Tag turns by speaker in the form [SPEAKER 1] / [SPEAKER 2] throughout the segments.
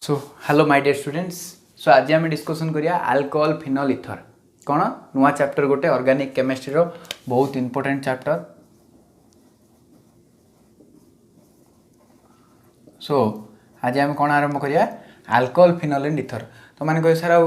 [SPEAKER 1] So hello my dear students. So आज आम discussion करिया अल्कोहल फिनल इथर कौन नुआ चैप्टर गोटे ऑर्गेनिक केमिस्ट्री रो बहुत इंपोर्टेंट चैप्टर। सो आज आम कौन आरंभ करिया अल्कोहल फिनल एंड इथर। तो मैंने कह सर आ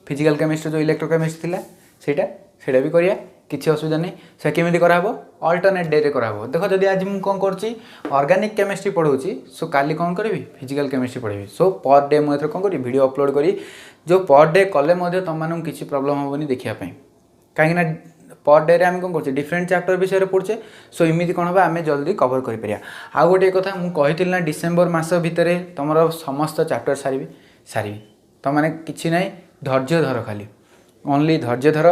[SPEAKER 1] फिजिकल केमिस्ट्री जो इलेक्ट्रोकेमिस्ट्री थिला सेटा भी करिया किसी असुविधा नहीं। से केमी कराब अल्टरनेट डे रे कराब। देख जदि आज मुझे कौन करुँची ऑर्गेनिक केमिस्ट्री पढ़ाऊँगी सो काली कौन करी फिजिकल केमिस्ट्री पढ़ेबी। सो पर डे मुझे कौन करी वीडियो अपलोड करी जो पर डे कले तुम मानक किसी प्रोब्लेम हेनी देखापी कहीं पर डे आम कौन कर डिफरेंट चैप्टर विषय पढ़ुचे। सो इमिति कौन हम आम जल्दी कवर कर आउ गोटे कथा मुझे ना डिसेम्बर मस भितर तुम समस्त चैप्टर सारी तो मैंने किसी ना धैर्य धर खाली ओनली धैर्य धर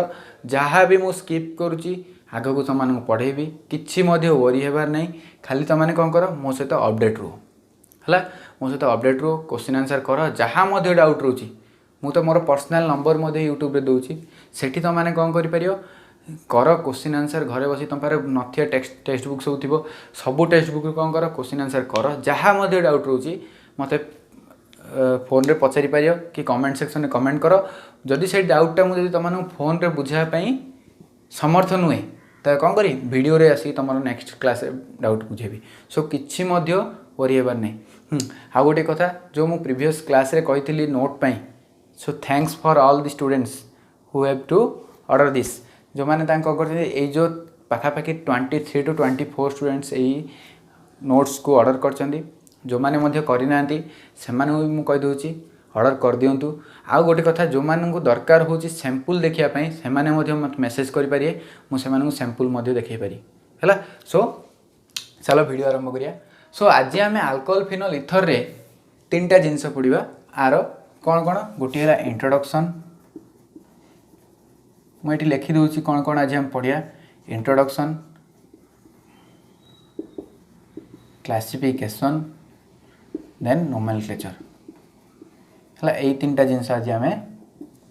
[SPEAKER 1] जहाँ भी मुझे स्किप करुँची आग को तुम पढ़ेबी किसी वरी हेबार नहीं। खाली तुमने कौन कर मो सहित अपडेट रुह है मो सहित अपडेट रुह क्वेश्चन आंसर कर जहाँ डाउट रोचे मु तो मोर पर्सनल नंबर यूट्यूब रे दूसरी सेठी तुमने कौन कर कर क्वेश्चन आंसर घरे बस तुम पारे नथिया टेक्स्ट बुक सब थी सबू टेक्स्ट बुक कौन कर क्वेश्चन आंसर कर जहाँ डाउट रोचे मत फोन रे पचारि पार कि कमेंट सेक्शन में कमेंट कर जदि से डाउटा मुझे तुम फोन रे बुझापी समर्थ नुहे तो कौन करी वीडियो रे आसी तुम नेक्स्ट क्लास डाउट बुझेबी। सो किसी वरी हेबार नहीं। आ गोटे कथा जो मु प्रीवियस क्लास रे कही नोट पाई। So thanks for all the students who have to order this जो मैंने कर जो पाखापाखि 23 to 24 स्टूडेंट्स यही नोट्स को ऑर्डर कर जो मैंने करना से कहीदे ऑर्डर कर दिंतु। आउ गोटे कथा जो मानू दरकार हो सैंपल देखापी से मत मेसेज करें मुझे सैंपल देखी पारि है। सो चलो वीडियो आरंभ करिया। सो आज आम अल्कोहल फिनल इथर रे तीन जिनस पढ़ा आर कौन कौन गोटे है इंट्रोडक्शन मुझे लिखिदे कौन कौन आज आम पढ़िया इंट्रोडक्शन क्लासिफिकेशन देन नोमेनक्लेचर है यही तीन जिनस आज आम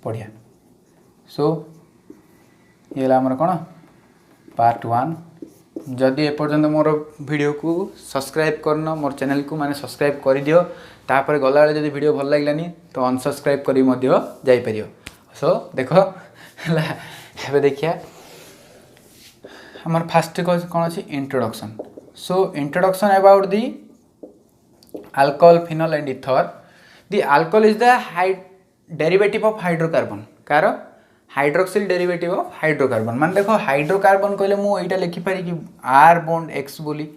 [SPEAKER 1] पढ़िया। सो ये आमर कौन पार्ट 1। जदि एपर्यंत मोर वीडियो को सब्सक्राइब करन मोर चैनल को माने सब्सक्राइब कर दियो तापर गला बेले जदि वीडियो भल लागलानी तो अनसब्सक्राइब करी मध्य जाई परियो। सो देखो है देखिया हमर फास्ट कौन अच्छी introduction. So introduction about the alcohol phenol and ether. The alcohol is the derivative of hydrocarbon car hydroxyl derivative of hydrocarbon मान देखो हाइड्रोकार्बन कहले मु एटा लिखि पारि कि R bond X बोली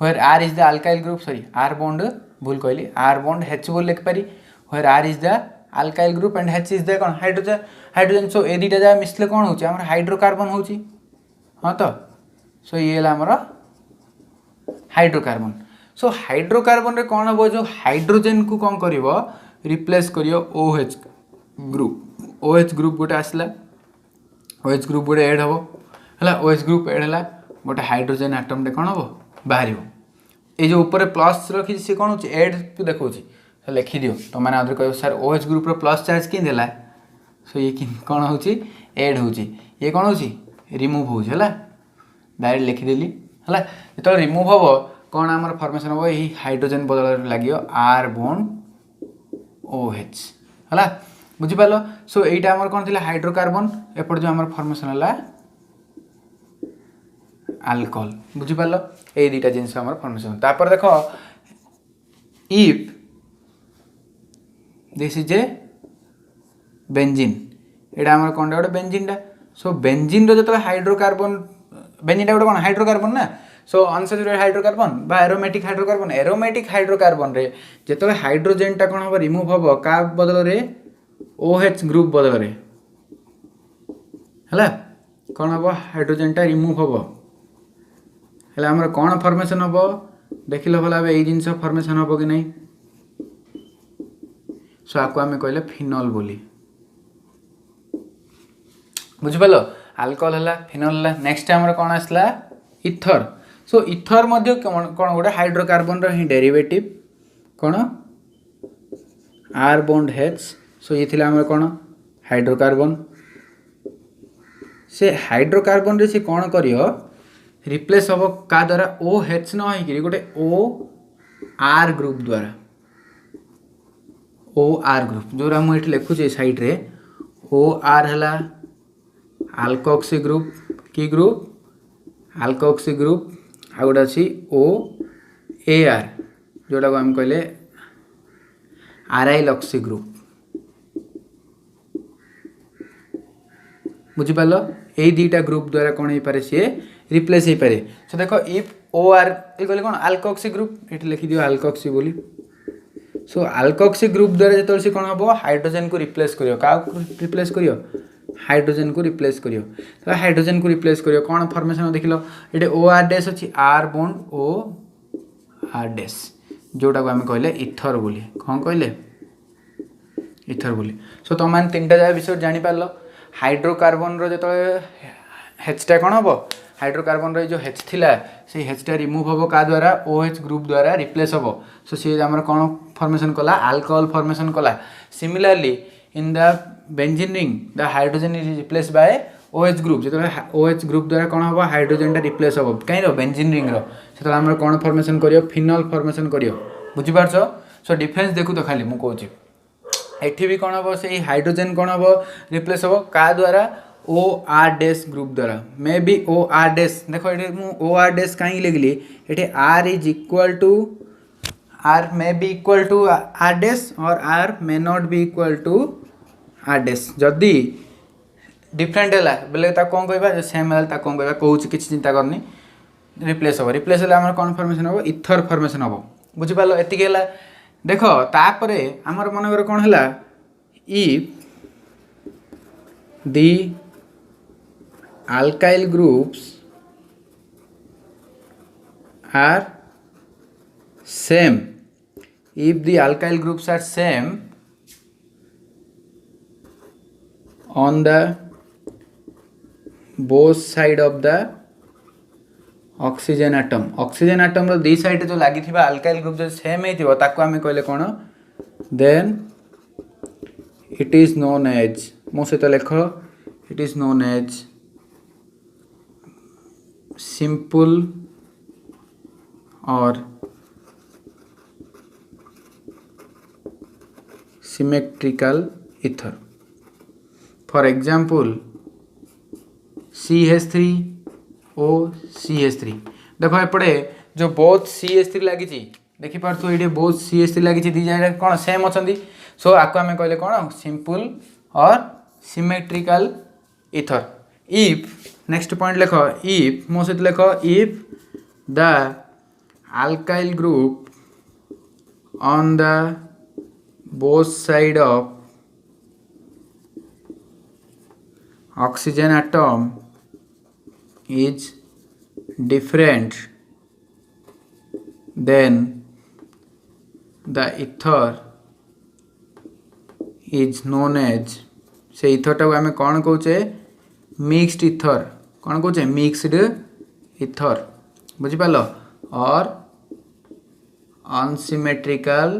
[SPEAKER 1] where R is the alkyl group R bond भूल कहली R bond H बोली लिखि पारि where R is the alkyl group and H is the कौन हाइड्रोजन। सो ए दुटा जा मिसले कौन होची हमर हाइड्रोकार्बन होची हाँ तो सो ये हमर हाइड्रोकार्बन। सो हाइड्रोकार्बन रे कौन हम जो हाइड्रोजन को कौन कर रिप्लेस करियो OH ग्रुप OH ग्रुप गोटे आसला OH ग्रुप गोटे एड हम है OH ग्रुप एड है गोटे हाइड्रोजन आटम कौन हम बाहर ये जो ऊपर प्लस रखी सी कौन हो एड को देखा लिखिदियो तो मैंने आदि कह sir OH group plus charge कि देला। सो ये कौन हो एड हो ये कौन हो रिमूव हो डायरेक्ट लिखिदेली है जो रिमूव हम कौन आमर फॉर्मेशन हम यही हाइड्रोजन बदल लगे R bond OH है बुझिपाल। सो यहीटा आमर कौन थी हाइड्रोकार्बन एपट जो आमर फॉर्मेशन है अल्कोहल बुझिपाल यही दुटा जिनस आमर फॉर्मेशन। तापर देख if this is a benzene एटा आमर कौन गोटे बेंजीन टा। सो बेंजीन रो जो हाइड्रोकार्बन बेंजीन टा गोटे कौन हाइड्रोकार्बन ना। सो अनसैचुरेटेड हाइड्रोकार्बन बा एरोमेटिक हाइड्रोकार्बन रे जेतो हाइड्रोजन टा कौन हम रिमूव हम का बदल रे OH ग्रुप बदल रे है कौन हम हाइड्रोजन टा रिमूव हम है हमर कौन फॉर्मेशन हम देख लो भला ये जिनस फॉर्मेशन हम कि नहीं। सो आपको आम कहले फिनल बोली बुझिपाल अल्कोहल है फिनल है। नेक्स्ट आमर कौन आसला इथर। सो इथर मध्य कौन गोटे हाइड्रोकार्बन रो ही डेरिवेटिव कौन R bond H। सो ये थिला हमर कौन हाइड्रोकार्बन से हाइड्रोकार्बन रे से कौन करियो रिप्लेस हम का द्वारा OH न होई गोटे OR ग्रुप द्वारा ओ आर ग्रुप जोरा मुझे लिखुचे साइड रे ओ आर है आल्कोक्सी ग्रुप की ग्रुप आल्कोक्सी ग्रुप आ गोटे अच्छी ओ ए आर जोटा को आम कहले आराइल ऑक्सी ग्रुप बुझिपाल यही दुईटा ग्रुप द्वारा कौन हो पारे सी रिप्लेस हो पारे सो देख इफ ओ आर ये कहले कौन आल्कोक्सी ग्रुप ये लिखिदियो आल्कोक्सी बोली सो आल्कोक्सी ग्रुप द्वारा जो सी कौन हम हाइड्रोजन को रिप्लेस करियो का रिप्लेस करियो हाइड्रोजन को रिप्लेस करियो तो हाइड्रोजन को रिप्लेस करियो कौन फॉर्मेशन देख लो ये ओ आर डैश अच्छी आर बॉन्ड ओ आर डैश जोटा को आम कहले इथर बोली कौन कहले इथर बोली सो तुम मैंने तीन जगह विषय जानीपार हाइड्रोकार्बन जो हेचटा कौन हम हाइड्रोकार्बन जो हेच थिला से हेचटा रिमूव हम क्या द्वारा ओ एच ग्रुप द्वारा रिप्लेस हम सो सी आम कौन फॉर्मेशन कला अल्कोहल फॉर्मेशन कला similarly in the benzene ring the hydrogen is replace by OH group जो OH ग्रुप द्वारा कौन हम हाइड्रोजन रिप्लेस हम कहीं बेंजीन रिंग रो आम कौन फॉर्मेशन करियो फिनल फॉर्मेशन करियो बुझिपार सो डिफरेंस देखु तो खाली मु कहूँ एठी भी कौन हम से हाइड्रोजन कौन हम रिप्लेस हम का द्वारा ओ आर डैश ग्रुप द्वारा may be O R dash देखो ये मु ओ आर डैश कहीं लिखली ये R is equal to R may be equal to R dash और R may not be equal to R dash जदि डिफरेंट है बोले कौन कह सेम है कौन कह कौन किसी चिंता करनी रिप्लेस हम रिप्लेस है कौन फॉर्मेशन हम इथर फॉर्मेशन हम बुझिपाल एतिक है देख तापरे आमर मनकर कौन है if the alkyl groups are same if the alkyl groups are same on the both side of the oxygen atom रो दी साइड जो लगी alkyl group जो सेम हो ताको आमे कहले कौन then it is known as मो सहित लेख it is known as simple or symmetrical ether for example CH3O CH3 देखो एपटे जो बोथ CH3 लगी देखी पार्थ ये बोथ CH3 लगी दी जाए कौन सेम अच्छा सो आपको आम कहले कौन सिंपल और symmetrical ether if next point लेख इफ मो सहित लेख if the alkyl group on the both side of oxygen atom is different then the ether is known as से इथर टाक आम कौन कौचे मिक्सड इथर कौन कौचे मिक्सड इथर बुझिपाल और अनसिमेट्रिकल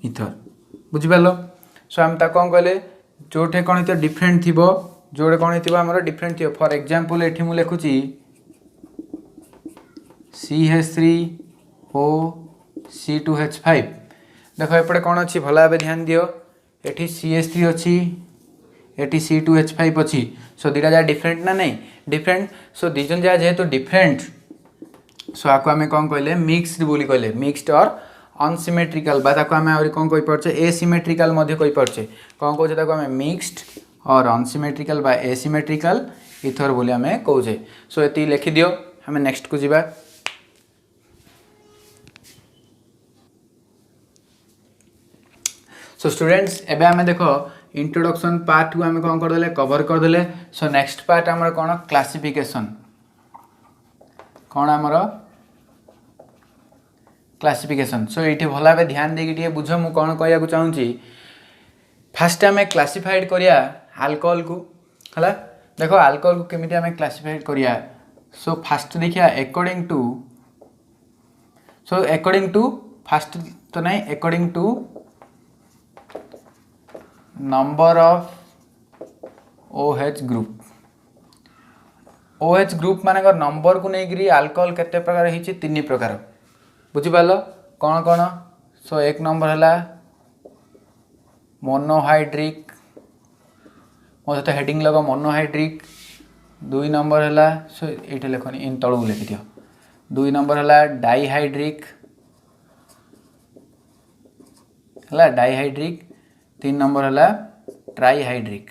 [SPEAKER 1] इथर बुझिपाल सो आम ता कौन कहले जोठे कौन थी डिफरेंट थी जोड़े कौन थी आमर डिफरेंट थी फॉर एग्जांपल एठी मु लिखुची CH3O C2H5 देख एपटे कौन अच्छी भल भाव ध्यान दियो एठी CH3 अच्छी एटी C2H5 अच्छी सो दुटा जगह डिफरेंट ना नहीं डिफरेंट सो दिजन जगह जेहेतु डिफरेंट सो आपको आम कौन कहले मिक्सड बोली कहले मिक्सड और अनसिमेट्रिकल बा ताको आम आहुरी कौन कहि पारछे एसिमेट्रिकल मध्ये कहि पारछे कौन कहछे ताको आम मिक्सड और अनसिमेट्रिकल बा एसिमेट्रिकल इथर बोली आम कहछे सो एति लिखि दियो आम नेक्स्ट को जिबा सो स्टूडेंट्स एबे आम देखो इंट्रोडक्शन पार्ट को आम कौन करदे कवर करदे सो नेक्स्ट पार्ट आमर कौन क्लासिफिकेशन कौन आमर क्लासिफिकेशन सो ये भल भाव ध्यान देकी बुझ मु कौन कहना चाहूँगी फास्ट आम क्लासिफाइड करिया अल्कोहल को है देखो अल्कोहल को केमिति आम क्लासिफाइड करिया सो फास्ट देखिया अकॉर्डिंग टू फास्ट तो नहीं according to number of OH group OH group मान नंबर को लेकर अल्कोहल केते प्रकार है तीन प्रकार बुझिपार कौन कौन सो एक नंबर है मोनोहाइड्रिक मो सहित हेडिंग लग मोनोहाइड्रिक 2 नंबर है सो ये लिखनी इन तलू लिखि दियो 2 नंबर है डाइहाइड्रिक है डाइहाइड्रिक 3 नंबर है ट्राइहाइड्रिक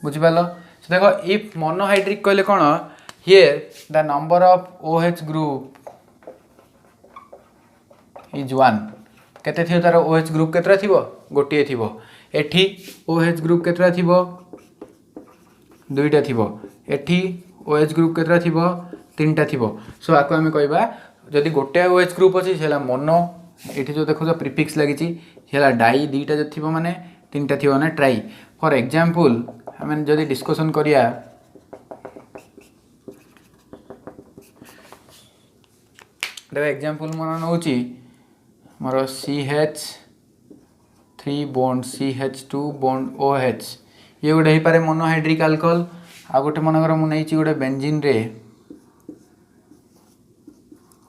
[SPEAKER 1] बुझिपार सो देखो इफ मोनोहाइड्रिक कहले कौन here the number of OH group is 1 केते थियो तार OH ग्रुप केतरा थिबो गोटिए थिबो एठी OH ग्रुप केतरा थिबो दुईटा थिबो एठी OH ग्रुप केतरा थिबो तीनटा थिबो सो आको आमे कहबा जदि गोटे OH ग्रुप अछि सेला मोनो एठी जो देखो प्रीफिक्स लागी छि सेला डाई दुईटा जो थिबो माने तीनटा थिबो ना ट्राई फॉर एग्जांपल हमें जदि डिस्कशन करिया देखो एग्जांपल मन नउची मोर CH3 bond CH2 bond OH ये गोटे हो पारे मोनोहाइड्रिक अल्कोहल आ गोटे मनकर मुझे गोटे बेंजीन रे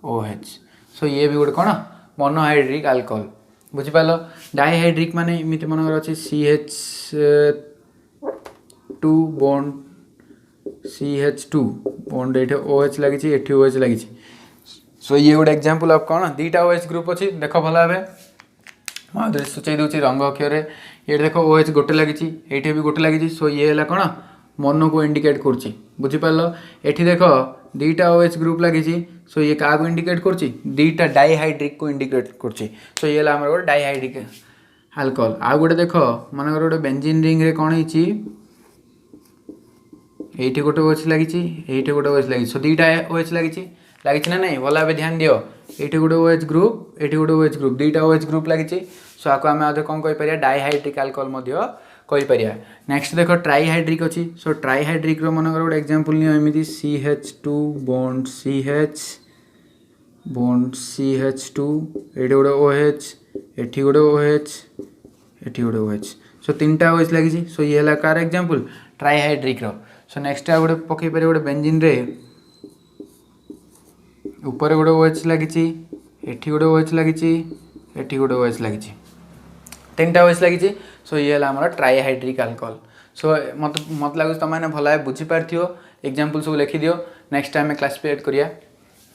[SPEAKER 1] OH सो ये भी गोटे कौन मोनोहाइड्रिक अल्कोहल बुझिपाल डाइहाइड्रिक माने इमिति मनकर अच्छे CH2 बॉन्ड CH2 बॉन्ड ये OH लगी एटी OH लगी सो ये गोटे एग्जांपल ऑफ कौन दीटा OH ग्रुप अच्छी देख भल भाव मुझे सूचाई दूसरी रंग अक्षर ये देख OH गोटे लगी ये भी गोटे लगी सो ये है कौन मोनो को इंडिकेट कर बुझिपार ये देख दीटा OH ग्रुप लगी सो ये क्या इंडिकेट कर दीटा डाइहाइड्रिक को इंडिकेट कर सो ये गोटे डाइहाइड्रिक अल्कोहल आ गोटे देख मन गोटे बेंजीन रिंग रे कौन होती ये गोटे OH लगी ये गोटे OH लगी सो दीटा OH लगी ना नहीं भल भाव ध्यान दियो ये गोटे OH ग्रुप ये गोटे OH ग्रुप दीटा OH ग्रुप लगी सो आपको आम आज कौन कहीपर डाइहाइड्रिक अल्कोहल कहीपर नेक्स्ट देख ट्राइहाइड्रिक अच्छी सो ट्राइहाइड्रिक मन गोटे एग्जांपल नियो एमती CH2 बॉन्ड CH2 ये गोटे OH एठी गोटे OH एठी गोटे OH सो तीनटा OH लगी सो ये है car example trihydric so next गोटे पकई पारे गोटे बेंजीन रे ऊपर गोटे OH लगी एठी गोटे OH लगी एठी गोटे OH लगी तीनटा OH लगी सो ये है आम ट्राइहाइड्रिक अल्कोहल सो मत लगे तुम मैंने भल भाव बुझीपार एग्जांपल सब लिखि दियो नेक्स्ट टाइम क्लासिफाइड करिया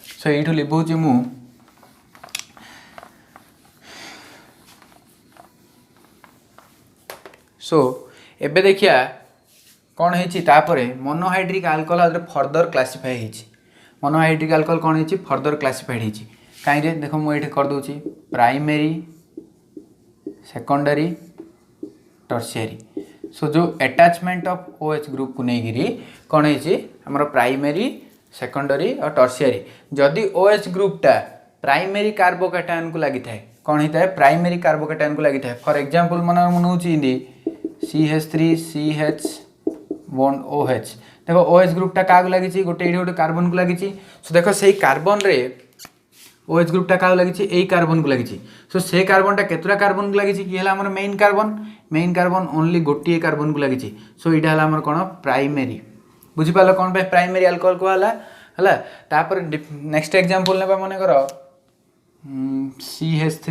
[SPEAKER 1] सो ये लिखुची मु सो एबे देखिया कौन है मोनोहाइड्रिक अल्कोहल फर्दर क्लासिफाई होती मोनोहाइड्रिक अल्कोहल कौन है फर्दर क्लासिफाइड होती कहीं देख मुझे करदे प्राइमेरी सेकेंडरी टर्शियरी सो जो अटैचमेंट ऑफ OH ग्रुप को लेकिन कौन है आमर प्राइमेरी सेकेंडरी और टर्शियरी जदि OH ग्रुपटा प्राइमेरी कार्बोकैटायन को लगी था कौन होता है प्राइमेरी कार्बोकैटायन को लगी था फॉर एग्जांपल मन होती CH3 CH बॉन्ड OH देखो OH ग्रुपटा क्या लगी गोटे ये गोटे कार्बन को लगी सो देखो से कार्बन रे OH ग्रुपटा क्या लगी यही कार्बन को लगी सो से कार्बनटा केतरा कार्बन को लगी ये है मेन कार्बन ओनली गोटे कार्बन को लगी सो यहाँ है कौन प्राइमेरी बुझीपार कौन प्राइमेरी अल्कोहल कहला तापर नेक्स्ट एग्जांपल ने मन कर CH3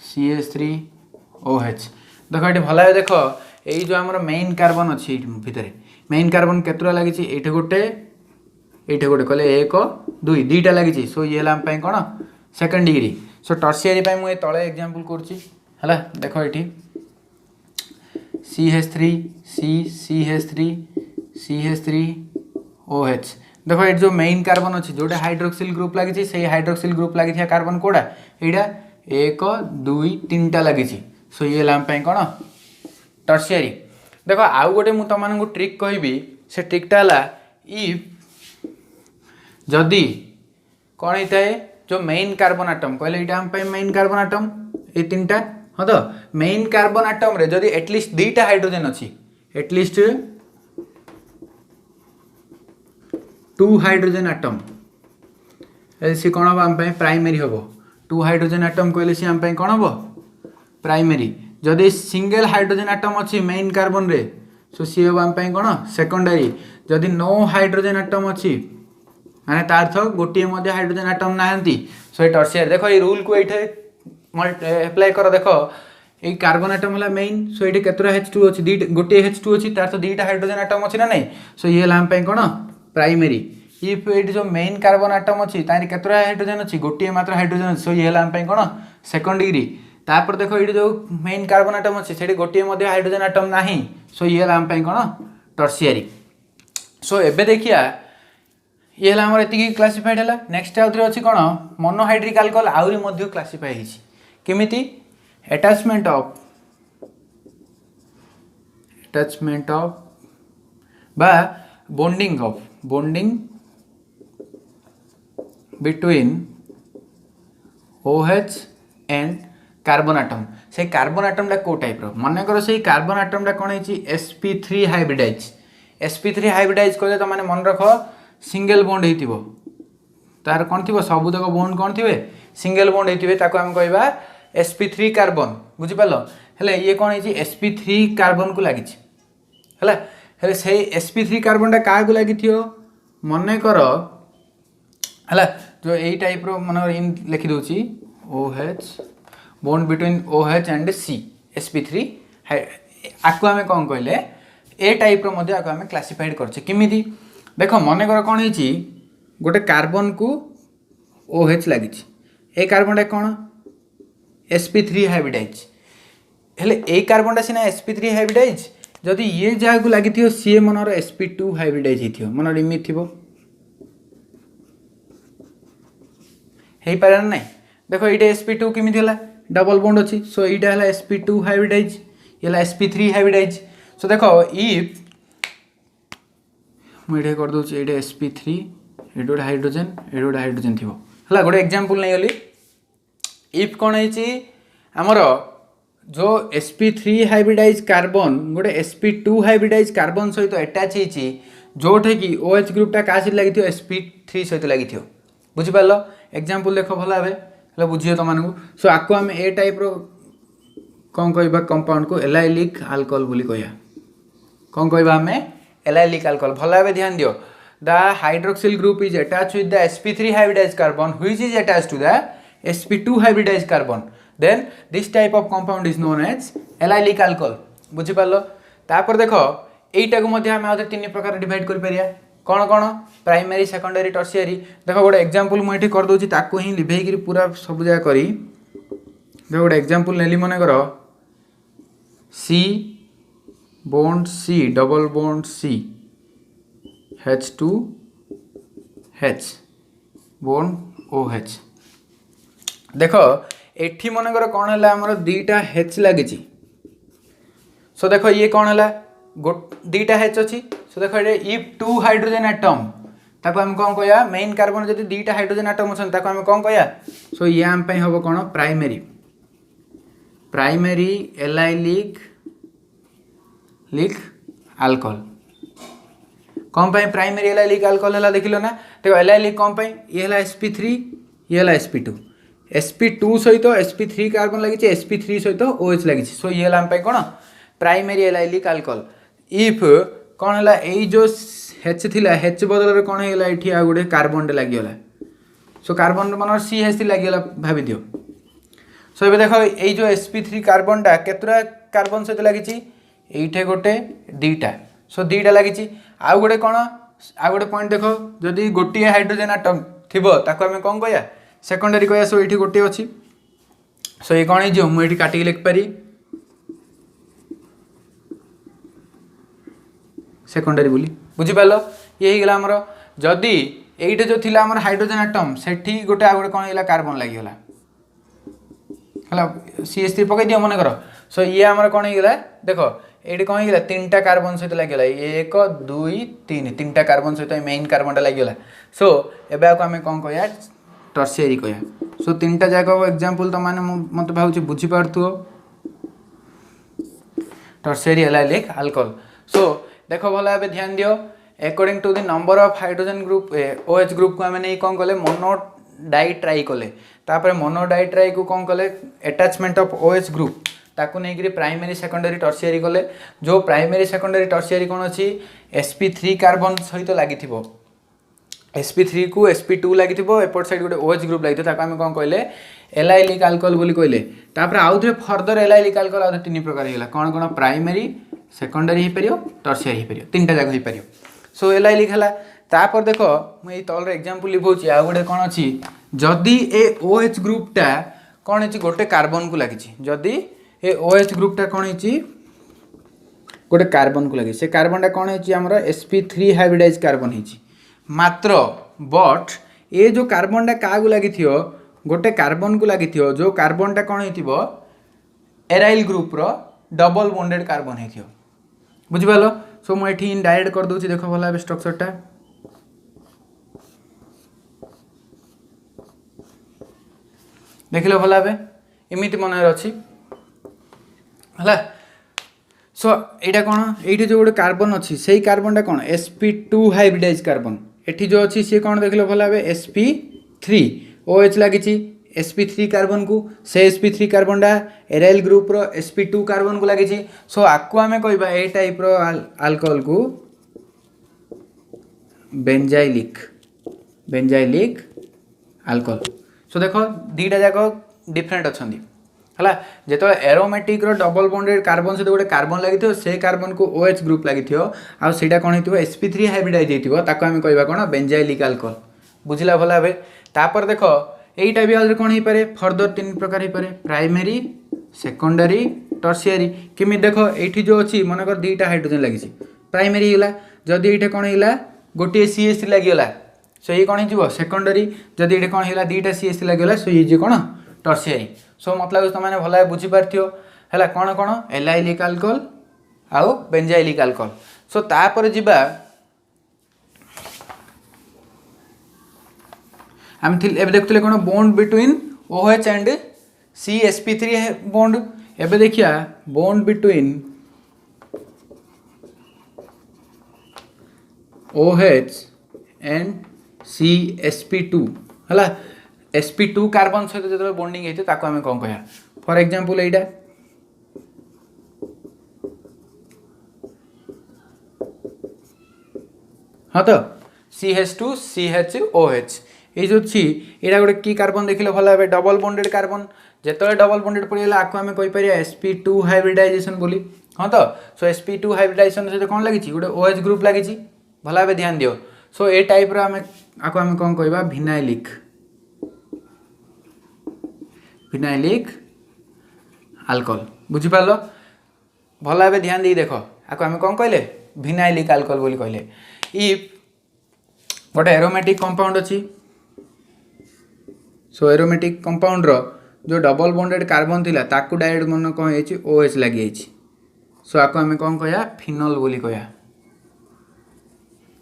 [SPEAKER 1] CH3OH देख ये भल भाव देख यही जो आम मेन कार्बन अच्छी भितर मेन कार्बन केतरा लगी ये गोटे कहले 1 2 दुईटा लगी सो ये आम कौन सेकेंड डिग्री सो टर्शियरी मुझे तले एग्जांपल करा देख ये CH3 CH3OH देख ये जो मेन कार्बन अच्छी जोटा हाइड्रोक्सिल ग्रुप लगी से हाइड्रोक्सिल ग्रुप लगी कार्बन कोड़ा यहाँ 1 2 3टा लगी सो ये आम कौन टर्शियरी देख आउ गोटे मुझे तुमको ट्रिक कहबी से ट्रिकटा इफ जदि कौन होता है जो मेन कार्बन आटम कहले यहाँ मेन कार्बन आटम ये 3टा हाँ तो मेन कार्बन आटम रे जदि एटलिस्ट 2टा हाइड्रोजन अच्छी एटलिस्ट 2 हाइड्रोजन आटम सी कौन हम आम प्राइमेरी हम 2 हाइड्रोजन आटम कहले सी आम कौन हम प्राइमेरी जदि सिंगल हाइड्रोजन आटम अच्छी मेन कार्बन रे सो सी हम आम कौन सेकेंडरी जदि नो हाइड्रोजन आटम अच्छी माने तार अर्थ गोटे हाइड्रोजन आटम ना सो ये टर्सियर देख ये रूल को ये एप्लाय कर देख ये कार्बन आटम है मेन सो ये केतरा H2 अच्छी दी गोटे H2 अच्छी तार तो दुईटा हाइड्रोजन आटम अच्छी ना नहीं सो ये आम कौन प्राइमरी इफ ये जो मेन कार्बन आटम अच्छी तार केतरा हाइड्रोजन अच्छी गोटे मात्र हाइड्रोजन अच्छी सो ये आम कौन सेकंड डिग्री तापर देख ये जो मेन कार्बन आटम अच्छी से गोटे हाइड्रोजन आटम ना सो ये आम कौन टर्सियरी सो एबे देखिया ये आम ये क्लासीफाइड है नेक्स्ट आउे अच्छी कौन मोनोहाइड्रिक अल्कोहल आउरी मध्य क्लासीफाई होती केमिति अटैचमेंट ऑफ बा bonding between OH and carbon atom से कार्बन आटमटा को टाइप मन कर से कार्बन आटमटा कौन है sp3 हाइब्रिडाइज sp3 हाइब्रिडाइज कहले तो माने मन रख सिंगल बॉन्ड होइतिबो तार कौन थी सबुतक बॉन्ड कौन थे सिंगल बॉन्ड होइतिबे ताको हम कहबा sp3 कार्बन बुझी पालो हेले ये कौन है sp3 कार्बन को लागि हैला हेले से sp3 कार्बनटा का को लागि थियो मन कर हैला जो एई टाइप रो मन इन लिखि दोची OH bond between OH and C sp3 आको हमें कौन कहले ए टाइप रो मध्ये आको हमें क्लासिफाइड करछे किमिति देख मन कर कौन है गोटे कार्बन को OH लगी ए कार्बनटा कौन sp3 हाइब्रिडाइज हेले ए कार्बनटा सीना sp3 हाइब्रिडाइज जदि ये जहाँ को लगी थी सी मनर sp2 हाइब्रिडाइज हो मनर इमित थी हो पारे ना देख ये sp2 केमी डबल बॉन्ड अच्छी सो यहाँ है sp2 हाइब्रिडाइज ये sp3 हाइब्रिडाइज सो देख इफ मुझे कर दूसरी ये sp3 ये गोटे हाइड्रोजन थी है गोटे एग्जांपल नहीं गली इफ कौन है आमर जो sp3 हाइब्रिडाइज कार्बन गोटे sp2 हाइब्रिडाइज कार्बन सहित अटैच होती जोटे कि OH ग्रुपटा क्या सहित लगी sp3 सहित लगी बुझिपार एग्जांपल देख भल भाव बुझे तुम सो आपको आम ए टाइप रो कौन कह कंपाउंड को एलाइलिक अल्कोहल बोली कहया कौन कहवा आम एलाइलिक अल्कोहल भल भाव ध्यान दियो the hydroxyl group is attach with the sp3 hybridized carbon which is attached to the sp2 hybridized carbon then this type of compound is known as allylic alcohol बुझी पालो तापर देखो एटा को मध्ये हम आउे तीन प्रकार डिवाइड कर परिया कौन कौन प्राइमरी सेकेंडरी टर्शियरी देखो गोटे एग्जांपल मुझे कर दूची ताको ही लिभेई पूरा सब जगह करी देखो गोटे एग्जांपल नेली मन कर C bond C double bond C H2H bond OH देख एठी मनकर कौन है आमर दीटा H लगी सो देख ये कौन है दीटा H अच्छी सो देख इफ 2 हाइड्रोजन एटम ताको हम कौन कहया मेन कार्बन जब दीटा हाइड्रोजन एटम अच्छे ताको हम कौन कहया सो ये आम हम कौन प्राइमरी एलाइलिक अल्कोहल कौन प्राइमरी एलाइलिक अल्कोहल है देखिल ना देखो एलाइलिक कौन ये है sp3 ये है sp2 सहित sp3 कार्बन लगी sp3 सहित OH लगी सो ये आम कौन प्राइमरी एलाइलिक अल्कोहल इफ कौन है यही जो H थिला H बदल में कौन है ये आ गोटे कार्बन टे लगिगला सो कार्बन मन CH लगिगला भाव दियो सो ये देख यही जो sp3 कार्बनटा केतरा कार्बन सहित लगी ये गोटे दीटा सो दीटा लगी आउ गोटे कौन आउ गोटे पॉइंट देख जदि गोटे हाइड्रोजन आटम थी ताको आम कौन कहया सेकेंडरी कहया सो ये गोटे अच्छी सो ये कौन हो मुझे काटिक लिखिपारी सेकेंडरी बोली बुझिपार ये गला आमर जदि एइटे जो थिला आमर हाइड्रोजन आटम सेठी गोटे आ गोटे कौन है कार्बन लगिगला है CH3 पकई दियो मन कर सो ये आमर कौन होगा देख ये कौन होगा तीनटा कार्बन सहित लगिगला 1 2 3 तीनटा कार्बन सहित मेन कार्बनटा लगिगला सो एबे आको आमे कौन कहया टर्शियरी कहया सो तीनटा जाक एग्जांपल तो माने मत भावुची बुझी पारथु टर्शियरी एलाइलिक अल्कोहल सो देखो भल भाव ध्यान दियो according to the number of hydrogen group OH group को आम नहीं कौन कले मोनो डाई ट्राई कले तापर मोनो डाई ट्राई को कौन कले अटैचमेंट ऑफ OH ग्रुप ताकू नहीं प्राइमरी सेकेंडरी टर्शियरी कले जो प्राइमरी सेकेंडरी टर्शियरी कौन अच्छी sp3 कार्बन सहित लगी sp3 को sp2 लगी एपट साइड गोटे OH ग्रुप लगी आम कौन कहले एलाइलिक अल्कोहल बोली कहले तापर आउ थे फर्दर एलाइलिक अल्कोहल आउ तीन प्रकार होगा कौन कौन प्राइमरी सेकेंडरी हो पार टर्शियरी हो पार तीन जाक हो पार सो एलाइलिक है तापर देख मुझे तल एग्जांपल लिखोची आ गोटे कौन अच्छी जदि ए OH ग्रुपटा कौन है गोटे कार्बन को लगी जदि ए OH ग्रुपटा कौन है गोटे कार्बन को लगे से कार्बनटा कौन है आमर sp3 हाइब्रिडाइज कार्बन है मात्र बट ये जो कार्बनटा क्या लगी गोटे कार्बन को लगी जो कार्बनटा कौन हो एराइल ग्रुप रो डबल बॉन्डेड कार्बन हो बुझिपाल सो मुझे इनडायरेक्ट कर दूसरी देख भल स्ट्रक्चरटा देखिल भल भाव एमती मन अच्छी है सो यहाँ कौन ये जो गोटे कार्बन अच्छी से कार्बनटा कौन sp2 हाइब्रिडाइज कार्बन एठी जो अच्छी सी कौन देख भल भाव sp3 OH लगी sp3 कार्बन को से sp3 कार्बनटा एराइल ग्रुप रो sp2 कार्बन को लगी सो आपको आम कह ए टाइप रो अल्कोहल को बेंजाइलिक अल्कोहल सो देख दीटा जाक डिफरेंट अच्छा है जो एरोमेटिक रो डबल बॉन्डेड कार्बन सहित गोटे कार्बन लगी से कार्बन को OH ग्रुप लगी आईटा कौन हो sp3 हाइब्रिडाइज होता आम कह कौन बेंजाइलिक अल्कोहल बुझला भला भाई तापर देख यहीटा भी आज कौन हो पारे फर्दर तीन प्रकार हो पारे प्राइमरी सेकेंडरी टर्शियरी किमी देख ये जो अच्छी मनकर दुईटा हाइड्रोजन लगी प्राइमरी होगा जदि ये कौन होगा गोटे CH3 लगिगला सो ये कौन हो सेकेंडरी जदि ये कौन होगा दुईटा CH3 लगिगला सो ये कौन टर्शियरी सो मतलब तुमने भल बुझीपार है कौन कौन एलाइलिक अल्कोहल आउ बेंजाइलिक अल्कोहल सो तापर जिबा आम देखते कौन bond between OH and Csp3 bond एबे देखिया bond between OH and Csp2 है sp2 कार्बन सहित जो बॉन्डिंग होती है आम कौन कह फॉर एग्जांपल एटा हाँ तो CH2 CHOH ये जो अच्छी यहाँ गोटे की कार्बन देखिले भल भाव डबल बॉन्डेड कार्बन जिते डबल बॉन्डेड पड़ेगा आपको आम कहीपर sp2 हाइब्रिडाइजेशन बोली हाँ तो सो sp2 हाइब्रिडाइजेशन सहित कौन लगी गोटे OH ग्रुप लगी भल भाव ध्यान दियो सो ये टाइप आम आपको आम कौन कह भिनाइलिक अल्कोहल बुझिपाल भल भाव ध्यान दी देख आपको आम कौन कहले भिनाइलिक अल्कोहल बोली कहले इफ गोटे एरोमेटिक कंपाउंड अच्छी सो एरोमेटिक कंपाउंड रो जो डबल बॉन्डेड कार्बन थिला ताकू डायरेक्ट मन कौन है OH लगी सो आपको आम कौन कह फिनोल बोली कह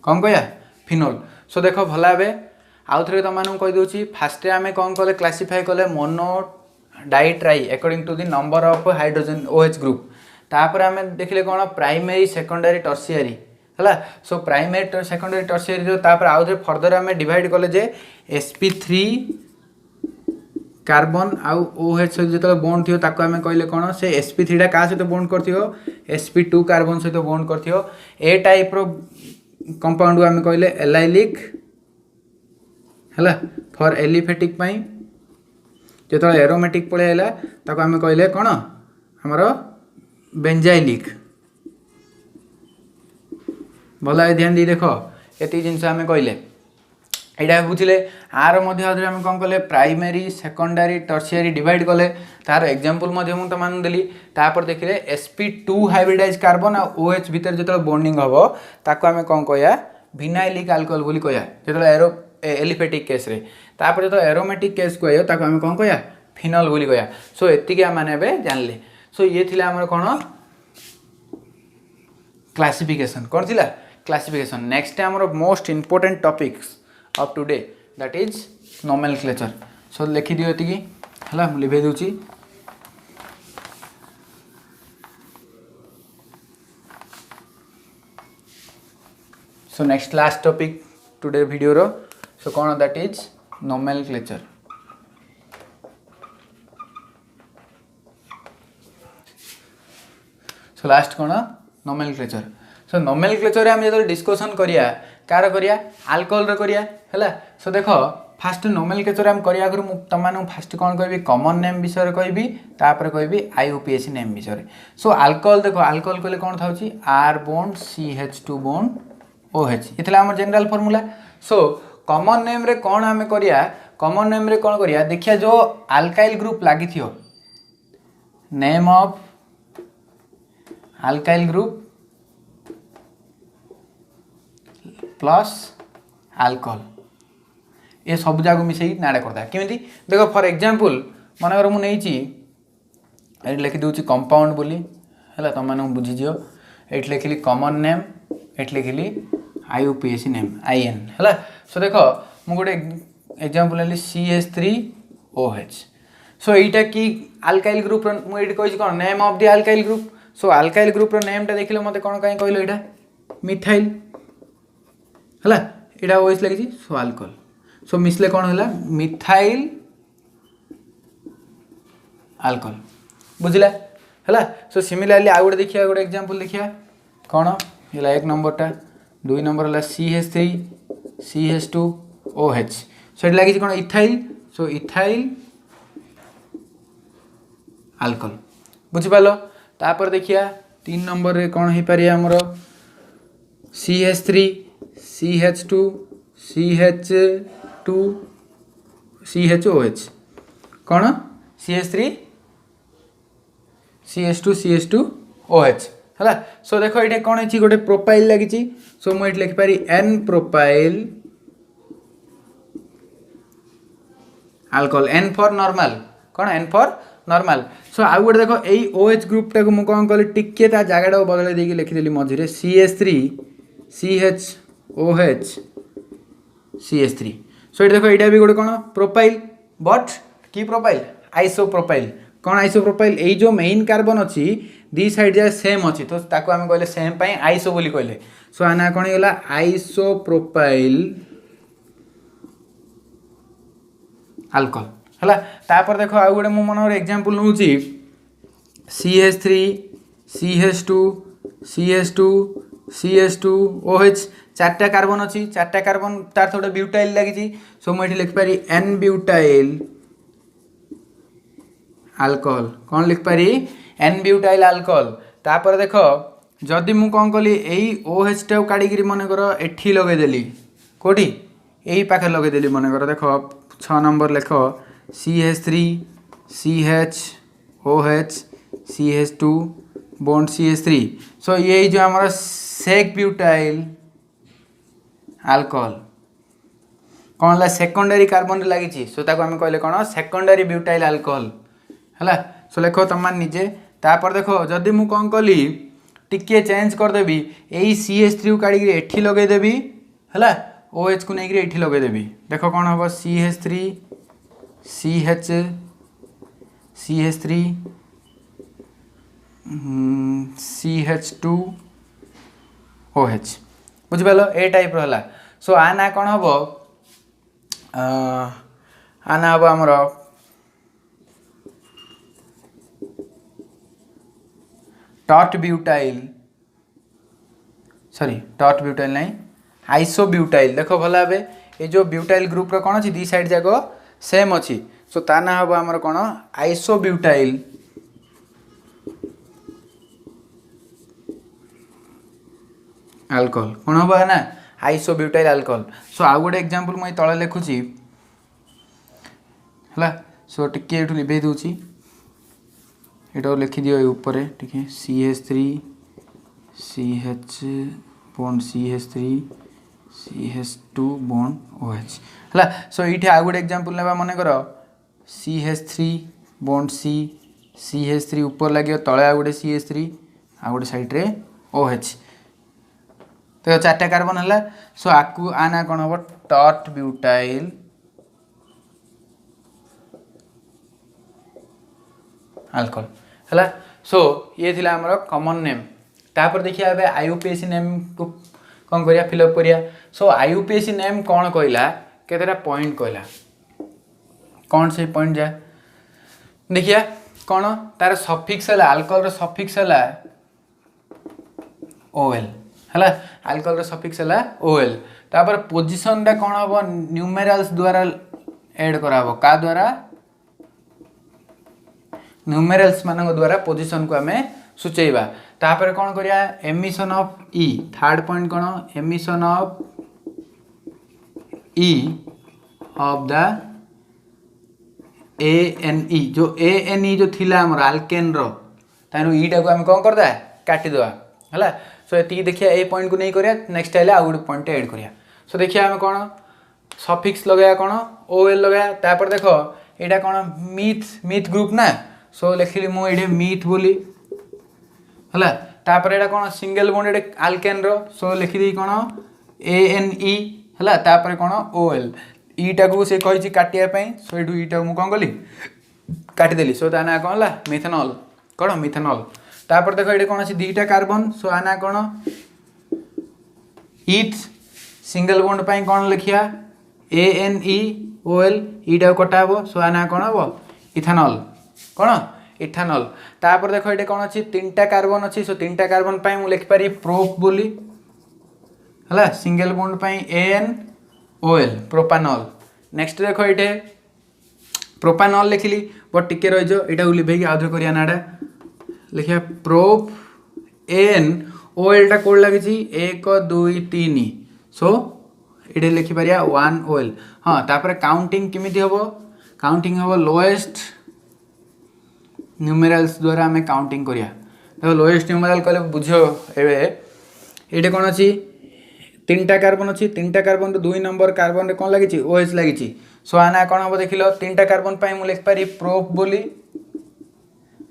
[SPEAKER 1] कौन कह फिनोल सो देख भल भाव आउ थे तुम कहीदे फास्ट आम कौन कले क्लासीफाई कले mono di tri according to the number of hydrogen OH group तापर आम देखिले कौन प्राइमरी सेकेंडरी टर्शियरी है सो प्राइमरी सेकेंडरी टर्शियरी तापर आउ थे फर्दर आम डिवाइड कले जे sp3 कार्बन आउ OH सहित जो बॉन्ड थी आम कहले कौन से sp3 क्या सहित बॉन्ड कर sp2 कार्बन सहित बॉन्ड कर ए टाइप रो कंपाउंड आम कहले एलाइलिक है फॉर एलिफेटिक जो एरोमेटिक पड़ेगा ताको आम कहले कौन आमर बेंजाइलिक भल ध्यान दी देख ये जिनस आम कहले यहाँ बुझे आर आम कौन कले प्राइमरी सेकेंडरी टर्शियरी डिवाइड कले तार एग्जांपल तुम देली तापर देखिले sp2 हाइब्रिडाइज कार्बन आ OH भितर जो बॉन्डिंग हम ताको आम कौन कह भिनाइलिक अल्कोहल बोली कह जो एरो एलिफेटिक केस रे तापर जो एरोमेटिक केस को आम कौन कह फिनोल बोली कह सो एतिक आम जानले सो ये थिला आमर कौन क्लासिफिकेशन कौन थिला क्लासिफिकेशन नेक्स्ट आमर most important topics of today that is nomenclature so लिखि दियो एतिकी हला लिभे दूची so next last topic today video रो सो कौन that is nomenclature so last कौन नोमेनक्लेचर। सो नोमेनक्लेचर आम जो डिस्कसन करिया कार करिया अल्कोहल करिया हैला। सो देख फास्ट नोमेनक्लेचर आम करिया आगु मु तमन फास्ट कौन कहबी कॉमन नेम विषय कहबी तापर कहबी आईयूपीएसी नेम विषय। सो अल्कोहल देख अल्कोहल कहले कौन थाउची R bond CH2 bond OH इथला हमर general formula. So common name रे कौन आम करिया कॉमन नेम रे कौन करिया देखिया जो अल्काइल ग्रुप लागि थियो name of alkyl group plus alcohol ये सब जाक मिसई नाड़ा करता केमी देख फॉर एग्जांपल मनकर मुझे ये लिखि दूसरी कंपाउंड बोली है तुम मैंने बुझीज ये लिखिली कॉमन नेम ये लिखिली आईयूपीएसी नेम IN है। सो देख मु गोटे एग्जांपल ले CH3OH। सो यहाँ कि अल्काइल ग्रुप मुझे कही कौन name of the alkyl group. So alkyl group नेमटा देखिले मत कौन कहीं कहल यहाँ मिथाइल है यहाँ OH लगी। सो अल्कोहल सो मिसले कौन है मिथाइल अल्कोहल बुझला है। सो सिमिलारली आउ गोटे देखिए गोटे एग्जांपल देखिए कौन है 1 नंबरटा 2 नंबर है CH3CH2OH। सो ये लगी कौन इथाइल। सो इथाइल अल्कोहल बुझिपाल। तापर देखिया 3 नंबर रे कौन हो पारे हमर CH3CH2CH2CHOH कौन CH3CH2CH2OH है। सो देख ये कौन है गोटे प्रोपाइल लगी। सो मुझे लिखि पारि N propyl alcohol N for normal कौन N फॉर नॉर्मल। सो आउ गोटे देख यही OH ग्रुप टाक मुझे कौन कली टिके ता जगह बदल देकी लिखिदेली मझे CH3CHOH CH3। सो ये देख यहाँ भी गोटे कौन प्रोपाइल बट की प्रोपाइल आइसो प्रोपाइल कौन आइसो प्रोपाइल यही जो मेन कार्बन अच्छी दी साइड जाए सेम अच्छी तो ताको आम कहले सेम पाई आइसो बोली कहले। सो आना कौन होगा आइसो प्रोपाइल अल्कोहल है। तापर देख आउ गोटे मो मन एग्जांपल नौ CH3CH2CH2CH2OH 4टा कार्बन अच्छी 4टा कार्बन तार थोड़ा ब्यूटाइल लगी। सो मुझे लिखि पारि N ब्यूटाइल अल्कोहल कौन लिखि पारि N ब्यूटाइल अल्कोहल। तापर देख जदि मु कौन कली यही OH टा काढ़ी मनकर एठी लगेदेली कौटी यही पाखे लगेदेली मनकर देख 6 नंबर लेख CH3CHOH CH2 बॉन्ड CH3। सो यही जो हमारा सेक ब्यूटाइल अल्कोहल कौन है सेकेंडरी कार्बन लगी। सो ताको आम कहले कौन सेकेंडरी ब्यूटाइल अल्कोहल है। सो लेख तुम निजे तापर देख जदि मु कौन कली टिके चेंज करदेवी यही CH3 को काढ़ी एठी लगेदेवी है OH को लेकिन एठी लगेदेवी देख कौन हम CH3CH2OH बुझिपाल ए टाइप रहा। सो आना कौन हम आना हम आमर टॉट ब्यूटाइल नहीं आइसो ब्यूटाइल देख भल भाव ये जो ब्यूटाइल ग्रुप रो कौन अच्छी दी साइड जाक सेम अच्छी। सो ता ना हम आमर कौन आइसो ब्यूटाइल अल्कोहल कौन हम ना आइसो ब्यूटाइल अल्कोहल। सो आउ गोटे एग्जांपल मुझे तले लिखुची है। सो टिके ये लिभे दूची ये लिखि दियो ऊपर टिके CH3CH bond CH3 CH2 bond OH है। सो ये आउ गोटे एग्जांपल नेबा मन कर CH3 बॉन्ड CH3 ऊपर लगे तले आउ गोटे CH3 आउ गोटे साइड रे OH तो 4टा कार्बन है। सो आकु आना कौन हम टॉट ब्यूटाइल अल्कोहल है। सो ये थिला हमर कॉमन नेम। तापर देखिए ए आईयूपीएसी नेम को कौन करिया फिलअप करिया। सो आईयूपीएसी नेम कौन कहला केतेटा पॉइंट कहला कौन से पॉइंट जाए देखिया कौन तार सफिक्स है अल्कोहल रो सफिक्स है OL है अल्कोहल सफिक्स है OL तापर पोजिशन टा कौन हम न्यूमेराल्स द्वारा ऐड करा का द्वारा न्यूमेराल्स मान द्वारा पोजिशन को आम सूचेबा तापर कौन करिया omission of E third point कौन omission of E of the ANE जो ANE जो थिला हमर अल्केन रो तानु ई टा को हम कौन करदा काटी दवा हला सो ये देखिए ए पॉइंट को नहीं करिया नेक्स्ट आइले आ गुड पॉइंट ऐड करिया सो देखिए हम कौन सफिक्स लगाया कौन OL लगाया तापर देखो एटा कौन मीथ ग्रुप ना सो लिखिली मु एडे मीथ बोली हला तापर एटा कौन सिंगल बॉन्ड एडे अल्केन रो सो लिखि दी कौन ANE हला तापर कौन OL ईटा को से कहि काटिया पई सो एडू ईटा मु कौन गली काटी देली सो ता ना कौन ला मिथेनॉल कौन मिथेनॉल तापर देखो ये कौन अच्छी दुईटा कार्बन सो आना कौन ईथ सिंगल बॉन्ड पाई कौन लिखिया ANEOL ईटा कटा हम सो आना कौन हम इथेनॉल कौन इथेनॉल तापर देखो ये कौन अच्छी तीनटा कार्बन अच्छी सो तीनटा कार्बन पाई मु लिखि पारी प्रोप बोली हला सिंगल बॉन्ड पाई ANOL प्रोपानॉल नेक्स्ट देखो ये प्रोपानॉल लिखिली बट टिके रही एटा लिभेगी आउे करिया नाडा लिखिया प्रोप ANOL टा कोड लगी 1 2 3 सो ये लिखिपर 1 OL हाँ तापर काउंटिंग केमिति हम काउंटिंग हम लोएस्ट न्यूमेराल्स द्वारा आम काउंटिंग करिया देखो लोएस्ट न्यूमेराल कहले बुझ ये कौन अच्छी तीनटा कार्बन अच्छी तीनटा कार्बन तो 2 नंबर कार्बन रे कौन लगी OH लगी सो आना कौन हम देख लो तीनटा कार्बन पाई मु लिख पारी प्रोप बोली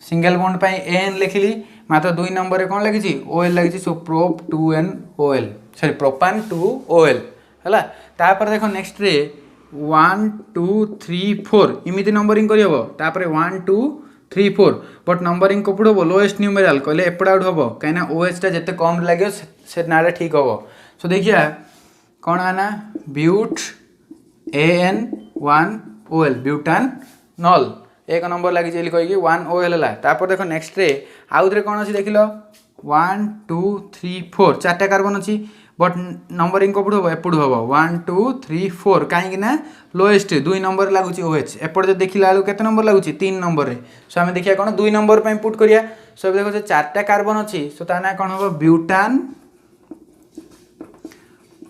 [SPEAKER 1] सिंगल बॉन्ड पाई AN लिखिली मात्र 2 नंबर रे कौन लगी OL लगी सो प्रोप 2NOL सॉरी प्रोपान 2OL हला तापर देखो नेक्स्ट रे 1 2 3 4 इमिति नंबरिंग करी हबो तापर 1 2 3 4 बट नंबरिंग कोपड़ हबो लोएस्ट न्यूमेराल कहले एपड़ आउट हबो कहिना OH टा जते कम लागे से नाडा ठीक हबो सो देखिया कौन आना ब्यूट AN1OL ब्यूटान नॉल 1 नंबर लगी चली कही 1 OL है तापर देखो नेक्स्ट रे आउ थे कौन अच्छी देख लो 1 2 3 4 चार्टा कार्बन अच्छी बट नंबरिंग कपड़ हम एपड़ हम 1 2 3 4 कहीं लोएस्ट 2 नंबर लगुच OH एपट जो देखला बेलू केते नंबर लगुच 3 नंबर सो आम देखिए कौन 2 नंबर पर पुट करिया सो देखो जो चार्टा कार्बन अच्छी सो ता ना कौन हम ब्यूटान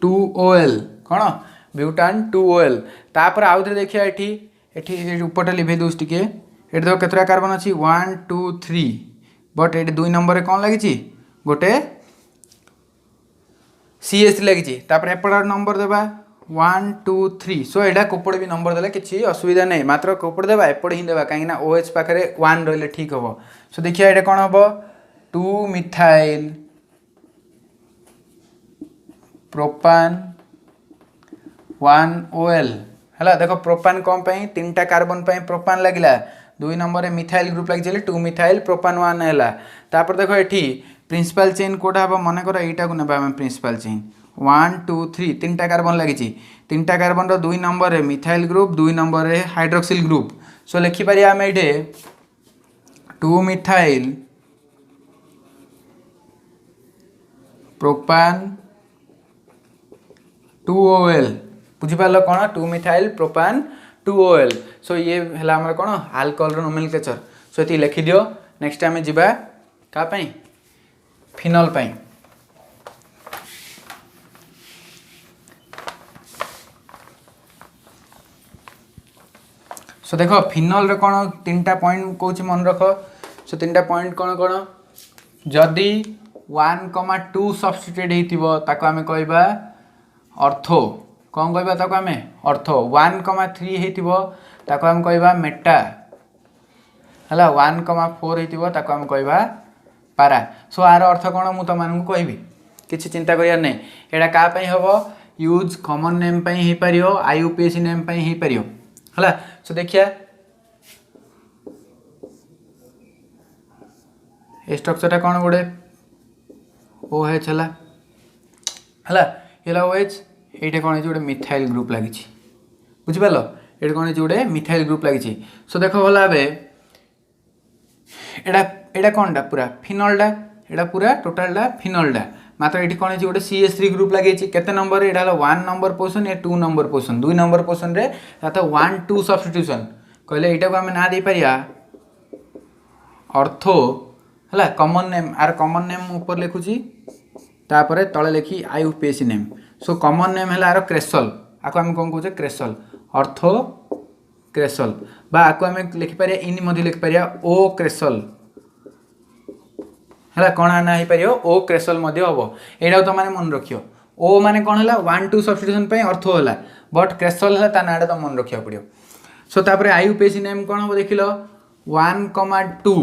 [SPEAKER 1] 2OL कौन ब्यूटान 2OL तापर आउ थे देखिए ये उपरटा लिभे दूस टिके ये देखो केतरा कार्बन अच्छी 1 2 3 बट ये 2 नंबर कौन लगी गोटे CH लगी तापर एपट नंबर देवा 1 2 3 सो यहाँ कोपड़ भी नंबर देले किसी असुविधा नहीं मात्र कोपड़ देवा एपट ही देवा कहीं OH पाखे 1 रही ठीक हम सो देखिए ये कौन हम 2 मिथाइल प्रोपान 1 OL है देखो प्रोपान कौन पाई तीनटा कार्बन पाई प्रोपान लगिला 2 नंबर रे मिथाइल ग्रुप लगी 2 मिथाइल प्रोपान 1 है तापर देखो ये प्रिंसिपल चेन कोटा हम मन कर यहीटा को ना प्रिंसिपल चेन 1 2 3 तीनटा कार्बन लगी तीनटा कार्बन 2 नंबर रे मिथाइल ग्रुप 2 नंबर रे हाइड्रोक्सिल ग्रुप सो लिखिपर आम ये 2 मिथाइल प्रोपान 2 OL बुझिपार कौन 2 मिथाइल प्रोपान 2 OL सो ये है आम कौन अल्कोहल नोमेनक्लेचर सो ये लिखि दियो नेक्स्ट आम जा क्या फिनल पाई सो देखो फिनल रे कौन 3टा पॉइंट कौच मन रख सो 3टा पॉइंट कौन कौन जदि 1,2 सब्स्टिट्यूट होता आम कहवा ऑर्थो कौन कहवा ताको आम ऑर्थो 1,3 होता आम कहवा मेटा है 1,4 होता आम कहवा पारा सो आर अर्थ कौन मु तुम कहबी किसी चिंता करार नहीं यहाँ क्या हम यूज कॉमन नेम हो पार IUPAC नेम हो पार है सो देखिया स्ट्रक्चर कौन गोटे OH है OH ये कौन गोटे मिथाइल ग्रुप लगी बुझिपार ये कौन गोटे मिथाइल ग्रुप लगी सो देख भला एटा कौनटा पूरा फिनलटा एटा पूरा टोटालटा फिनलटा मात्र ये कौन है गोटे CH3 ग्रुप लगे केते नंबर ये 1 नंबर पोजिशन ये 2 नंबर पोजिशन 2 नंबर पोजिशन रे 1 2 सब्स्टिट्यूशन कहले यहाँ को आम ना दे पारिया ऑर्थो है कॉमन नेम आर कॉमन नेम ऊपर लिखुची तापर तले लिखी IUPAC name so common name है आर क्रेसल आपको आम कौन कहे क्रेसल ऑर्थो क्रेसल बा आपको आम लिखिपर इन मध्य लिखिपर ओ क्रेसल है कौन आना हो पार ओ क्रेसल हम यहाँ तो मैंने मन रखियो ओ माने कौन है 1 2 सब्स्टिट्यूशन ऑर्थो है बट क्रेसल है ता नाटा तो मन रखा पड़ो सो तापर IUPAC नेम कौन हम देख लो 1,2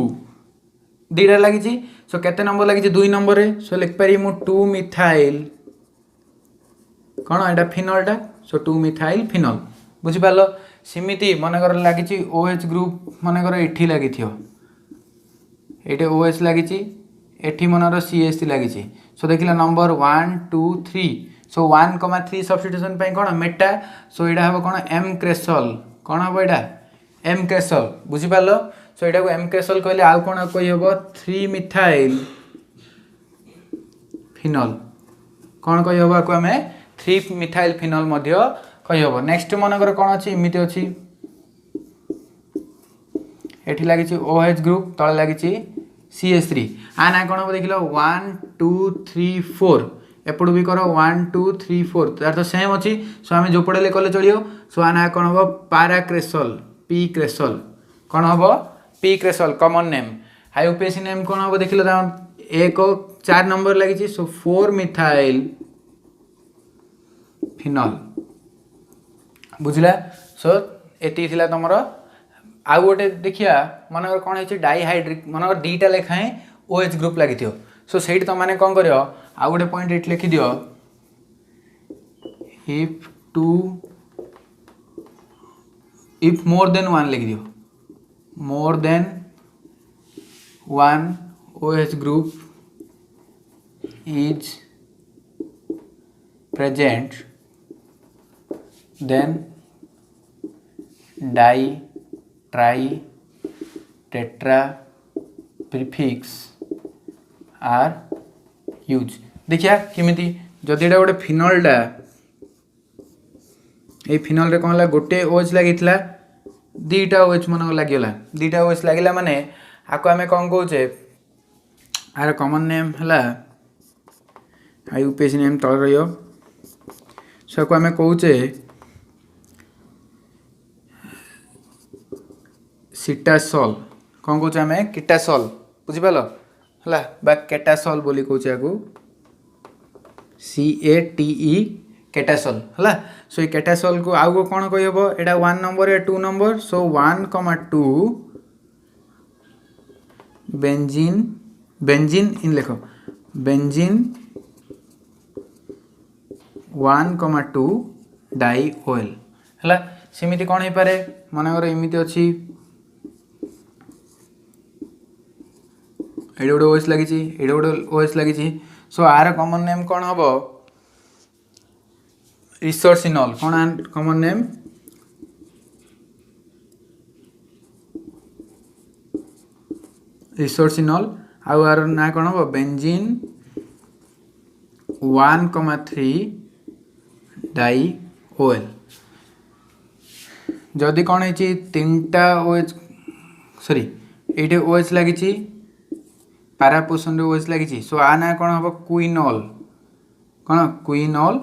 [SPEAKER 1] दुईटा लगी सो केते नंबर लगी 2 नंबर सो लिखिपारि मु 2 मिथाइल कौन यहाँ फिनलटा सो 2 मिथाइल फिनल बुझिपार सेमती मनकर लगी OH ग्रुप मनकर ये लगी ये OH लगी एठी मनर CH लगी सो देख नंबर 1 2 3 सो 1,3 सब्स्टिट्यूशन कौन मेटा सो यहाँ हम कौन M क्रेसल कौन हम यहाँ M क्रेसल बुझिपार सो यहाँ को M क्रेसल कहले आउ कौन कही हम 3 मिथाइल फिनल कौन कही हम आपको आम 3 मिथाइल फिनल कही हम नेक्स्ट मनकर कौन अच्छी इमिति अच्छी एठी लगी OH ग्रुप तले लगी CH3 आ ना कौन हम देख लो 1 2 3 4 एपटू भी कर 1 2 3 4 तार तो सेम अच्छी सो आम जो पढ़े कले चलियो सो आ ना कौन हम पारा क्रेसल P क्रेसल कौन हम P cresol common name IUPAC name कौन हम देख लो 4 नंबर लगी सो 4 मिथाइल फिनल बुझला सो एति थिला तमर आउ गोटे देखिया मनकर कौन है डाइहाइड्रिक मनकर 2टा लेखाएं OH ग्रुप लगी सो से तुम मैंने कौन कर आउ गोटे पॉइंट ये लिखि दियो इफ मोर देन 1 लिखि दियो more than 1 OH group is present then di tri tetra prefix are use देखिया किमिति जदि गोटे फिनलटा ये फिनल रे कौन गोटे OH लगी 2टा OH मन लगे 2टा OH लगे माने आपको आम कौन कहे आर कॉमन नेम है IUPAC नेम तल रही सो आम कहे सीटासोल कौन कहे आम कीटासोल बुझिपाल है बा केटासोल बोली कहे आपको CATE केटासोल है सो ये केटासोल को आउ कौन कही हम यहाँ 1 नंबर या 2 number so 1,2 benzene benzene in लिख बेंजीन 1,2 डाई ऑयल है सेमती कौन हो पारे मनकर इमिति अच्छी ये गोटे OH लगी ये गोटे OH लगी सो आर कॉमन नेम कौन हम रिसोर्सिनॉल कौन कॉमन नेम रिसोर्सिनॉल आउ आर ना कौन हम बेंजीन 1,3 डाई ऑयल जदि कौन है 3टा OH सॉरी ये OH लगी पारा पोजिशन OH लगी सो आ ना कौन हम क्विनॉल कौन क्विनॉल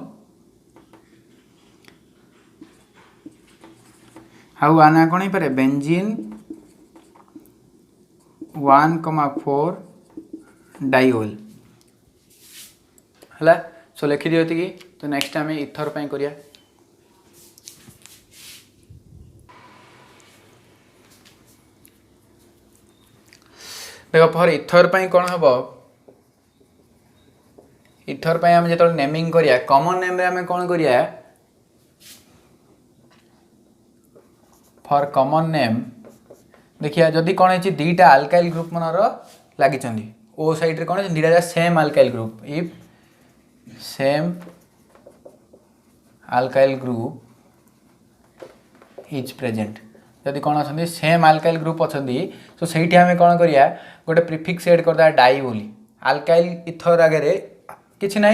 [SPEAKER 1] आउ आ ना कौन हो पारे बेंजीन 1,4 डाई ऑयल है सो लिखि दियो कि तो नेक्स्ट आम इथर पे करिया देख फर इथर पे कौन हम इथर पे आम जो नेमिंग करिया कॉमन नेम रे आम कौन करिया फॉर कॉमन नेम देखिया जदि कौन है 2टा अल्काइल ग्रुप मनर लगी ओ साइड रे कौन है 2टा same alkyl group if same alkyl group is present जदि कौन अच्छा सेम अल्काइल ग्रुप अच्छा तो सही आम कौन करिया गोटे प्रिफिक्स एड करदा डाई बोली अल्काइल इथर आगे किसी ना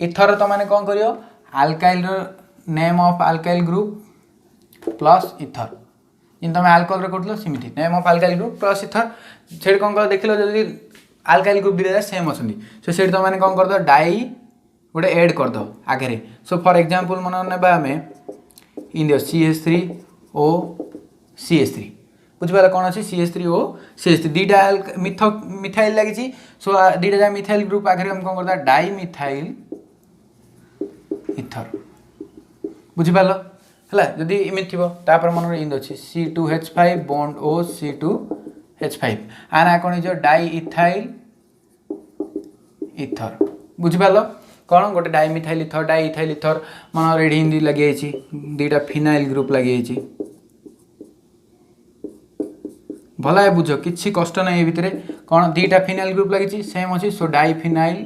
[SPEAKER 1] इथर तो मैंने कौन करियो alkyl name of alkyl group plus ether इन तुम आल्कोहल रे करथलो सिमिति name of alkyl group plus ether सेठ कौन कर देखिलो जदी आल्काइल ग्रुप दिले सेम अछंदी सो सेठ तो मैंने कौन कर दो डाई गोटे ऐड कर दो आगे सो फॉर एग्जांपल मन नेबा हमें इन दियो CH3O CH3 बुझिपारा कौन अच्छी CH3O CH3 दीटा मिथाइल लगी सो दीटा जा मिथाइल ग्रुप आगे हम कौन करता डाई मिथाइल इथर बुझिपाल है जदि इमित थी तापर मन इन अच्छी C2H5 बॉन्ड O C2H5 आना कौन हो डाई इथाइल इथर बुझिपाल कौन गोटे डाई मिथाइल इथर मन रेडी हिंदी लगे दीटा फिनाइल ग्रुप लगे भला है बुझ किसी कष्ट ना ये भितर कौन दीटा फिनाइल ग्रुप लगी सेम अच्छी सो डाई फिनाइल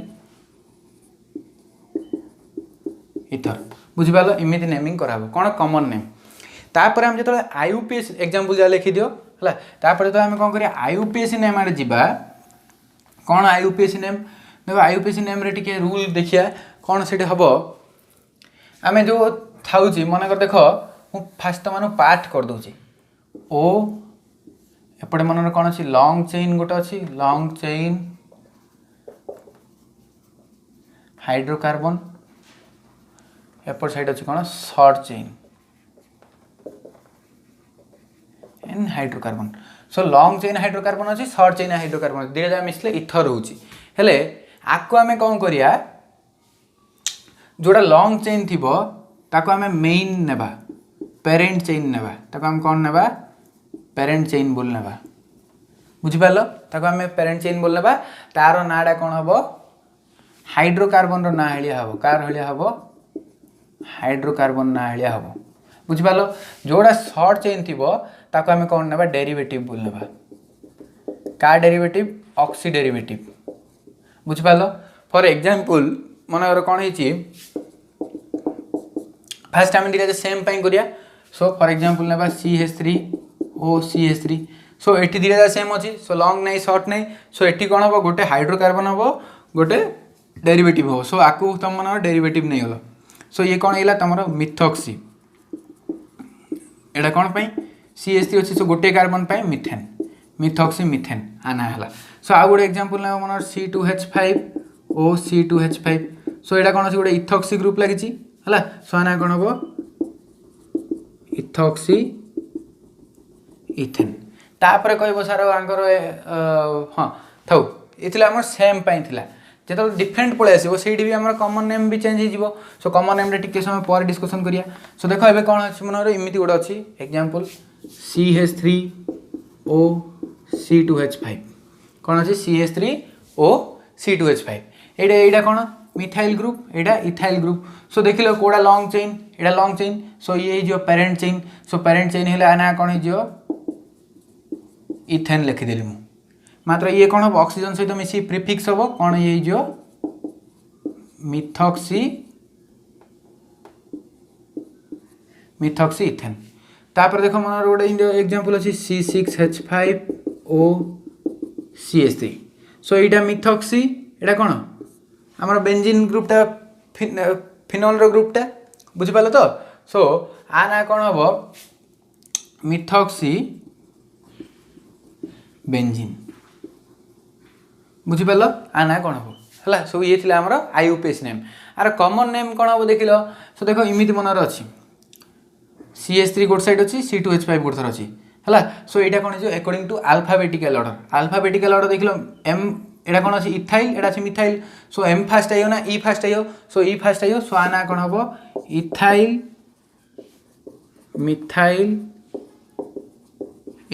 [SPEAKER 1] इथर बुझिपाल इमिति नेमिंग कराबो कौन कॉमन नेम तापर हम जो IUPAC एग्जांपल जा लिखि दियो हला तापर तो हम कौन करिया IUPAC नेम आड़े जीवा कौन IUPAC नेम देखो IUPAC नेम रे टिके रूल देखिया कौन सेठी हबो आमे जो थाउची मन कर देखो मु फास्ट मानु पार्ट कर दोची ओ एपटे मन कौन अच्छी लॉन्ग चेन गोटे अच्छी लॉन्ग चेन हाइड्रोकार्बन एपट साइड अच्छी कौन शॉर्ट चेन एन hydrocarbon so long chain hydrocarbon अच्छी शॉर्ट चेन हाइड्रोकार्बन दीटा मिसले इथर होची हेले आको आमे कौन करिया जोड़ा लॉन्ग चेन थिबो ताको आमे मेन नेबा पेरेंट चेन नेबा ताको हम कौन नेबा पेरेंट चेन बोल नेबा बुझिपाल ताको आमे पेरेंट चेन बोल नेबा तार नाडा कौन हबो हाइड्रोकार्बन रो ना हलिया हबो कार हलिया हबो हाइड्रोकार्बन ना हलिया हबो बुझिपाल जोड़ा शॉर्ट चेन थिबो ताको आमे कौन नेबा डेरिवेटिव बोल नेबा का डेरिवेटिव ऑक्सी डेरिवेटिव बुझिपाल फॉर एग्जांपल मन कौन है फास्ट आम दीटा सेम पाई करिया सो फॉर एग्जांपल नेबा CH3O CH3 सो एठी दीटा सेम अच्छी सो लॉन्ग नहीं शॉर्ट नहीं सो एठी कौन हम गोटे हाइड्रोकार्बन हम गोटे डेरिवेटिव हो सो आकु तुम मन डेरिवेटिव नहीं गल सो ये कौन है तुम मिथॉक्सी एटा कौन पाई CH3 अच्छी सो गोटे कार्बन पाई मिथेन मिथॉक्सी मिथेन आना है सो आउ गोटे एग्जांपल ने मन C2H5O C2H5 सो एटा कौन अच्छी गोटे इथॉक्सी ग्रुप लगी है सो आना कौन हम इथॉक्सी इथेन तापर कह सार आंकर हाँ थाउ ये आम सेम पाई जो डिफरेंट पलि आसो से भी आम कॉमन नेम भी चेंज हो सो कॉमन नेम टिके समय पर डिस्कसन करिया सो देखो ए कौन अच्छी मन इमिति गोटे अच्छी एग्जांपल CH3O C2H5 कौन अच्छी CH3O C2H5 एटा कौन मिथाइल ग्रुप एटा इथाइल ग्रुप सो देख लो कोड़ा लॉन्ग चेन एटा लॉन्ग चेन सो ये जो parent chain so parent chain है आना कौन हो इथेन लिखिदेली मु मात्र ये कौन हम ऑक्सीजन सहित मिसी प्रीफिक्स हम कौन ये जो मिथॉक्सी इथेन तापर देखो मन गोटे एग्जांपल अच्छी C6H5O CH3 सो यहाँ मिथॉक्सी एटा कौन आमर बेंजीन ग्रुपटा फिनोल ग्रुपटा बुझिपाल तो सो आना कौन हम मिथॉक्सी बेंजीन बुझिपाल आना कौन हम है सब ये थी आमर IUPAC नेम आर कॉमन नेम कौन हम देख लो सो देखो इमिति मनर अच्छी CH3 गोटे साइड अच्छी C2H5 गोटे थर अच्छी है सो यहाँ कौन हो अकॉर्डिंग टू अल्फाबेटिकल ऑर्डर देख लो M एटा कौन अच्छी इथाइल एटा अच्छी मिथाइल सो M फास्ट आइयो ना E फास्ट आइयो सो E फास्ट आइयो सो आना कौन हम इथाइल मिथाइल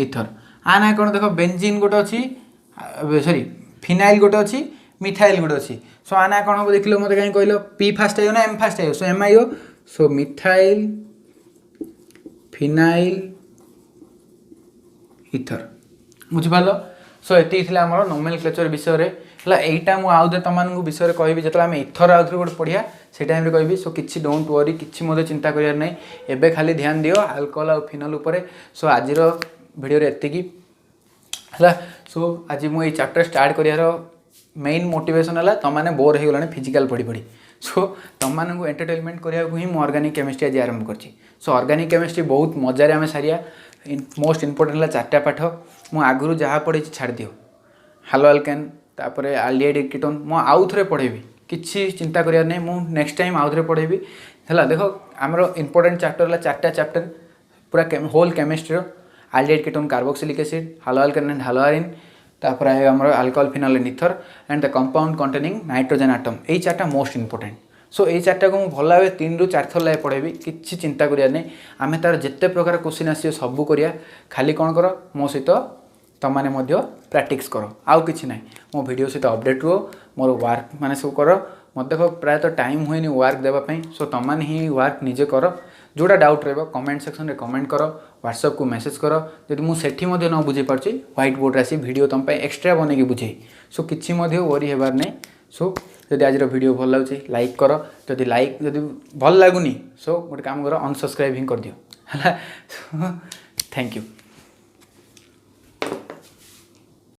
[SPEAKER 1] इथर आना कौन देख बेंजीन गोटे अच्छी सॉरी फिनाइल गोटे अच्छी मिथाइल गोटे अच्छी सो आना कौन हम देख लो मत कहीं कहल P फास्ट आइयो ना M फास्ट आइयो सो M आइयो सो मिथाइल फिनाइल इथर बुझिपाल सो ये आम नोमेनक्लेचर विषय है यहीटा मुझे तुम विषय कहि जो आम इथर आउे गोटे पढ़िया से टाइम कहि सो किसी डोंट वरी कि चिंता करार ना एवं खाली ध्यान दियो अल्कोहल और फिनोल उपर सो आज भिडियो एतिकी है सो आज मुझे चैप्टर स्टार्ट करार मेन मोटिवेशन है तुमने बोर हो गलानी फिजिकल पढ़ी पढ़ी सो तुम एंटरटेनमेंट करने ही मुझे ऑर्गेनिक केमिस्ट्री आज आरंभ कर सो ऑर्गेनिक केमिस्ट्री बहुत मजारे आम सारिया मोस्ट इंपोर्टेंट है 4टा पाठ मु आगुरी जहाँ पढ़ी छाड़ दियो हालो अल्केन तापर आल्डिहाइड कीटोन मु आउ थे पढ़ेबी किसी चिंता करियार नहीं मु नेक्स्ट टाइम आउ थे पढ़ेबी है देखो आमर इंपोर्टेंट चैप्टर है 4टा चैप्टर पूरा whole chemistry aldehyde ketone carboxylic acid haloalkane and haloarene तापर है आमर alcohol phenol and ether and the compound containing nitrogen atom यही 4टा मोस्ट इंपोर्टेंट सो यही 4टा को भल भाव 3 ରୁ 4 थर लगे पढ़ेबी किसी चिंता करियार नहीं आम तार जिते प्रकार क्वेश्चन आस सबू करिया खाली कौन कर मो सहित तुमने प्रैक्टिस कर आउ कि ना मो वीडियो सहित अपडेट रुह मोर वर्क माने सब कर मत देख प्रायतः टाइम हुए वर्क देवाई सो तुमने ही वर्क निजे कर जोटा डाउट रहा कमेंट सेक्शन में कमेंट कर व्हाट्सएप को मेसेज कर जब मुझे न बुझे पार्टी व्हाइट बोर्ड आसी वीडियो तुम एक्सट्रा बनई बुझे सो किसी वरी हेबार नहीं सो जदि आज वीडियो भल लगे लाइक कर जदि भल लगुनि सो गोटे काम कर अनसब्सक्राइब ही कर दियो है थैंक यू।